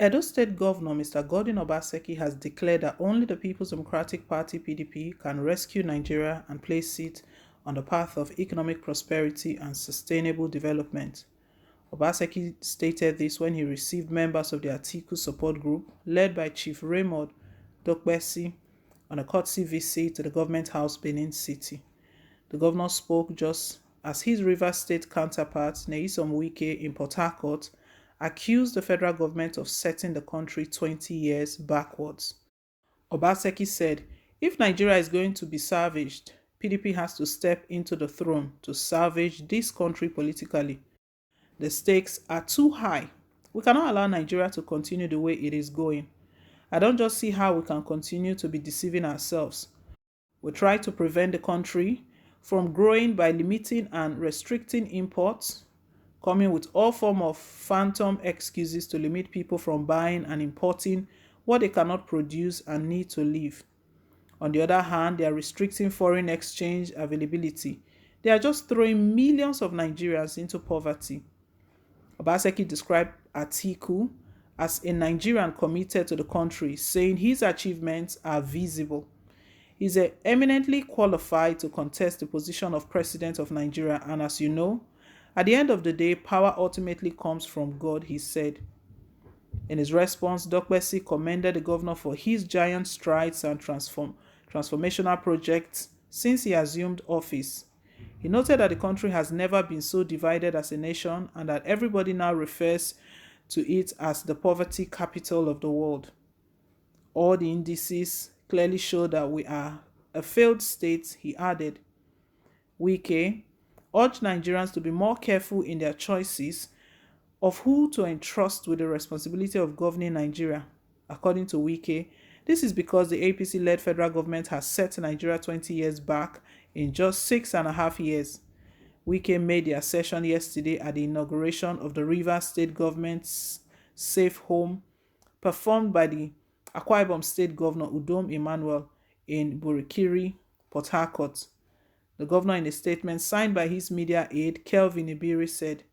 Edo State Governor Mr. Godwin Obaseki has declared that only the People's Democratic Party (PDP) can rescue Nigeria and place it on the path of economic prosperity and sustainable development. Obaseki stated this when he received members of the Atiku support group, led by Chief Raymond Dokbesi, on a courtesy visit to the government house Benin City. The governor spoke just as his Rivers State counterpart, Nyesom Wike, in Port Harcourt, accused the federal government of setting the country 20 years backwards. Obaseki said, if Nigeria is going to be salvaged, PDP has to step into the throne to salvage this country politically. The stakes are too high. We cannot allow Nigeria to continue the way it is going. I don't just see how we can continue to be deceiving ourselves. We try to prevent the country from growing by limiting and restricting imports, coming with all forms of phantom excuses to limit people from buying and importing what they cannot produce and need to live. On the other hand, they are restricting foreign exchange availability. They are just throwing millions of Nigerians into poverty. Obaseki described Atiku as a Nigerian committed to the country, saying his achievements are visible. He's eminently qualified to contest the position of President of Nigeria, and as you know, at the end of the day, power ultimately comes from God, he said. In his response, Dokbesi commended the governor for his giant strides and transformational projects since he assumed office. He noted that the country has never been so divided as a nation and that everybody now refers to it as the poverty capital of the world. All the indices clearly show that we are a failed state, he added. Wike urged Nigerians to be more careful in their choices of who to entrust with the responsibility of governing Nigeria. According to Wike, this is because the APC-led federal government has set Nigeria 20 years back in just 6.5 years. Wike made the assertion yesterday at the inauguration of the Rivers State government's Safe Home, performed by the Akwa Ibom State Governor Udom Emmanuel in Burikiri, Port Harcourt. The governor, in a statement signed by his media aide, Kelvin Ibiri, said,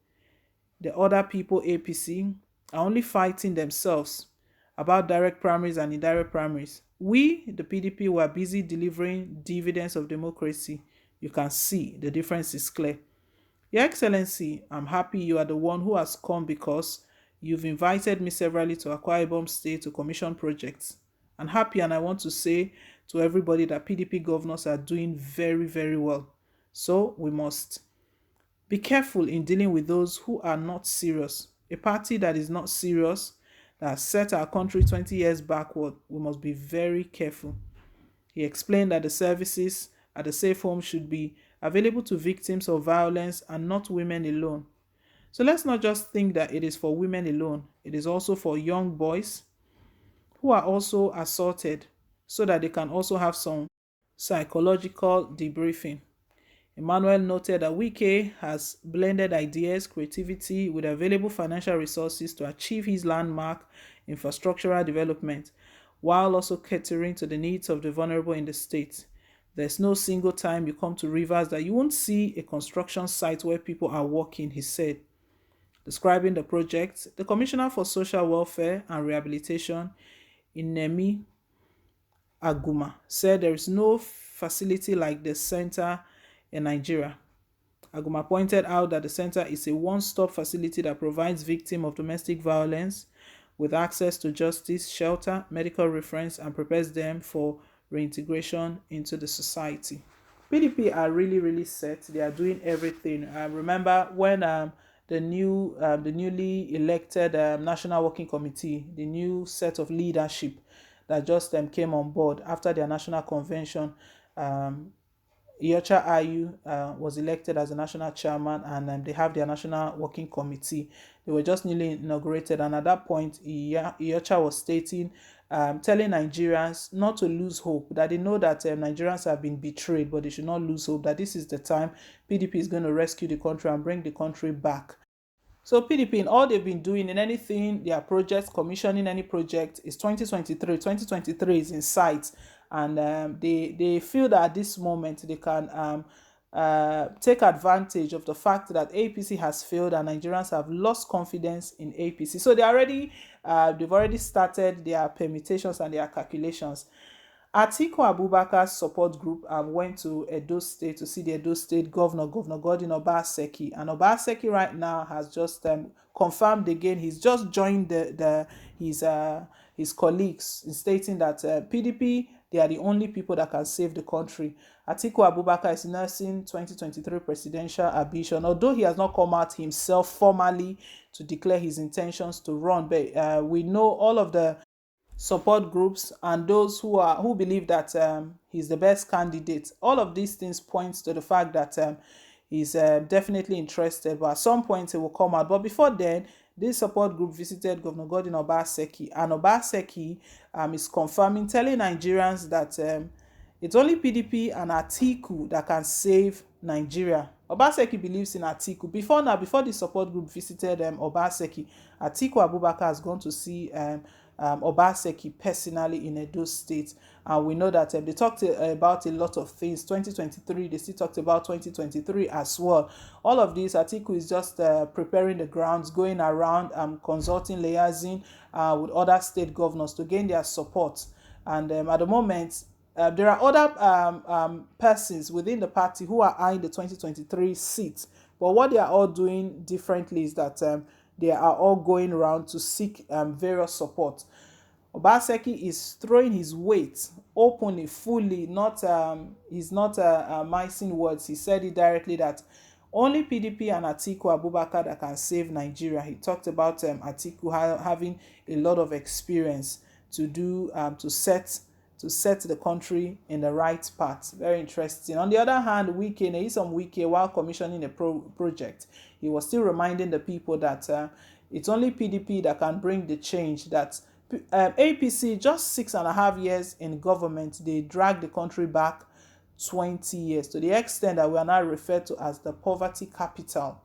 the other people APC are only fighting themselves about direct primaries and indirect primaries. We, the PDP, were busy delivering dividends of democracy. You can see the difference is clear. Your Excellency, I'm happy you are the one who has come because you've invited me severally to Akwa Ibom State to commission projects. I'm happy, and I want to say to everybody that PDP governors are doing very, very well. So we must be careful in dealing with those who are not serious. A party that is not serious, that has set our country 20 years backward, we must be very careful. He explained that the services at the safe home should be available to victims of violence and not women alone. So let's not just think that it is for women alone. It is also for young boys who are also assaulted so that they can also have some psychological debriefing. Emmanuel noted that Wike has blended ideas, creativity with available financial resources to achieve his landmark infrastructural development, while also catering to the needs of the vulnerable in the state. There's no single time you come to Rivers that you won't see a construction site where people are working, he said. Describing the project, the Commissioner for Social Welfare and Rehabilitation, Inemi Aguma, said there is no facility like the center in Nigeria. Aguma pointed out that the center is a one-stop facility that provides victims of domestic violence with access to justice, shelter, medical reference, and prepares them for reintegration into the society. PDP are really, really set. They are doing everything. Remember when the newly elected National Working Committee, the new set of leadership that just came on board after their national convention, Iyocha Ayu was elected as the national chairman, and they have their national working committee. They were just newly inaugurated, and at that point, Iyocha was stating, telling Nigerians not to lose hope, that they know that Nigerians have been betrayed, but they should not lose hope, that this is the time PDP is going to rescue the country and bring the country back. So PDP, in all they've been doing, in anything, their projects, commissioning any project, is 2023. 2023 is in sight, and they feel that at this moment they can take advantage of the fact that APC has failed and Nigerians have lost confidence in APC. So they've already started their permutations and their calculations. Atiku Abubakar's support group went to Edo State to see the Edo State Governor Godwin Obaseki, and Obaseki right now has just confirmed again. He's just joined his colleagues in stating that PDP, they are the only people that can save the country. Atiku Abubakar is nursing 2023 presidential ambition, although he has not come out himself formally to declare his intentions to run. But we know all of the support groups and those who believe that he's the best candidate. All of these things points to the fact that he's definitely interested, but at some point it will come out. But before then, this support group visited Governor Godwin Obaseki, and Obaseki is confirming, telling Nigerians that it's only PDP and Atiku that can save Nigeria. Obaseki believes in Atiku. Before the support group visited Obaseki, Atiku Abubakar has gone to see Obaseki personally in Edo State. And we know that they talked about a lot of things. 2023, they still talked about 2023 as well. All of this, Atiku is just preparing the grounds, going around consulting, liaising with other state governors to gain their support. And at the moment, there are other persons within the party who are eyeing the 2023 seats. But what they are all doing differently is that they are all going around to seek various support. Obaseki is throwing his weight openly, fully, he's not missing words. He said it directly that only PDP and Atiku Abubakar that can save Nigeria. He talked about Atiku having a lot of experience to do to set the country in the right path. Very interesting. On the other hand, Wike, while commissioning a project, he was still reminding the people that it's only PDP that can bring the change. That APC, just 6.5 years in government, they dragged the country back 20 years to the extent that we are now referred to as the poverty capital.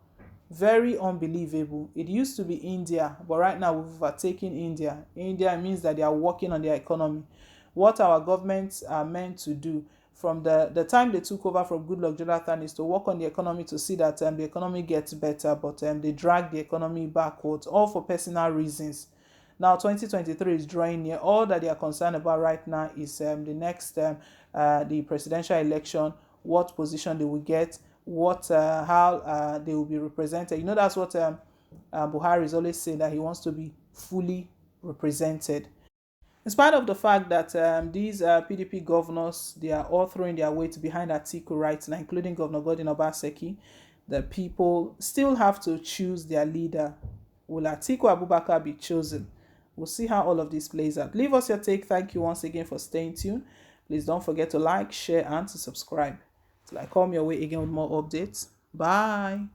Very unbelievable. It used to be India, but right now we've overtaken India. India means that they are working on their economy. What our governments are meant to do from the time they took over from Goodluck Jonathan is to work on the economy to see that the economy gets better, but they drag the economy backwards, all for personal reasons. Now 2023 is drawing near. All that they are concerned about right now is the next the presidential election, what position they will get, how they will be represented. You know, that's what Buhari is always saying, that he wants to be fully represented. In spite of the fact that these PDP governors, they are all throwing their weight behind Atiku right now, including Governor Godwin Obaseki, the people still have to choose their leader. Will Atiku Abubakar be chosen? We'll see how all of this plays out. Leave us your take. Thank you once again for staying tuned. Please don't forget to like, share, and to subscribe. Till I come your way again with more updates. Bye.